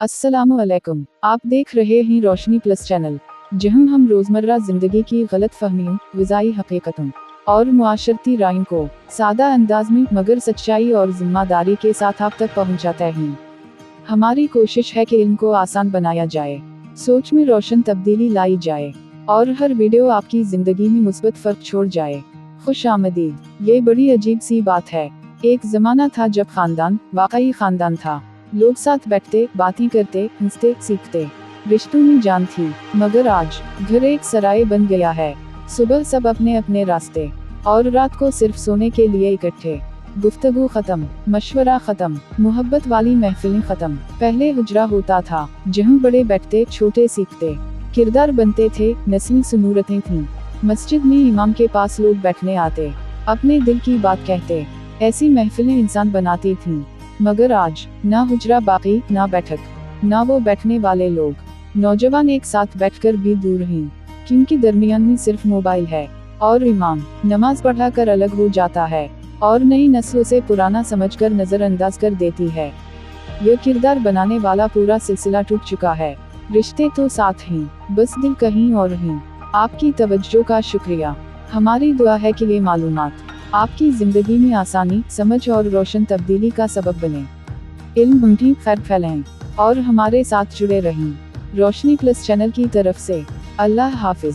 अस्सलामु अलैकुम। आप देख रहे हैं रोशनी प्लस चैनल, जहां हम रोज़मर्रा ज़िंदगी की गलत फहमियों, ग़िज़ाई हकीकतों और मुआशरती रायों को सादा अंदाज में मगर सच्चाई और ज़िम्मेदारी के साथ आप तक पहुंचाते हैं। हमारी कोशिश है कि इनको आसान बनाया जाए, सोच में रोशन तब्दीली लाई जाए और हर वीडियो आपकी ज़िंदगी में मुस्बत फ़र्क छोड़ जाए। खुश आमदीद। ये बड़ी अजीब सी बात है। एक ज़माना था जब ख़ानदान वाकई ख़ानदान था। लोग साथ बैठते, बातें करते, हंसते, सीखते, रिश्तों में जान थी। मगर आज घर एक सराय बन गया है। सुबह सब अपने अपने रास्ते और रात को सिर्फ सोने के लिए इकट्ठे। गुफ्तगू खत्म, मशवरा खत्म, मोहब्बत वाली महफिलें खत्म। पहले हुजरा होता था जहां बड़े बैठते, छोटे सीखते, किरदार बनते थे, नस्लीं सुनूरतें थीं। मस्जिद में इमाम के पास लोग बैठने आते, अपने दिल की बात कहते। ऐसी महफिलें इंसान बनाती थीं। मगर आज ना हुजरा बाकी, ना बैठक, ना वो बैठने वाले लोग। नौजवान एक साथ बैठकर भी दूर हैं, क्योंकि दरमियान में सिर्फ मोबाइल है और इमाम नमाज पढ़ाकर अलग हो जाता है और नई नस्ल उसे पुराना समझकर नजरअंदाज कर देती है। यह किरदार बनाने वाला पूरा सिलसिला टूट चुका है। रिश्ते तो साथ हैं, बस दिल कहीं और हैं। आपकी तवज्जो का शुक्रिया। हमारी दुआ है कि ये मालूमात आपकी ज़िंदगी में आसानी, समझ और रोशन तब्दीली का सबब बने। इल्म ढूंढें, खैर फैलाएं और हमारे साथ जुड़े रहें। रोशनी प्लस चैनल की तरफ से अल्लाह हाफिज।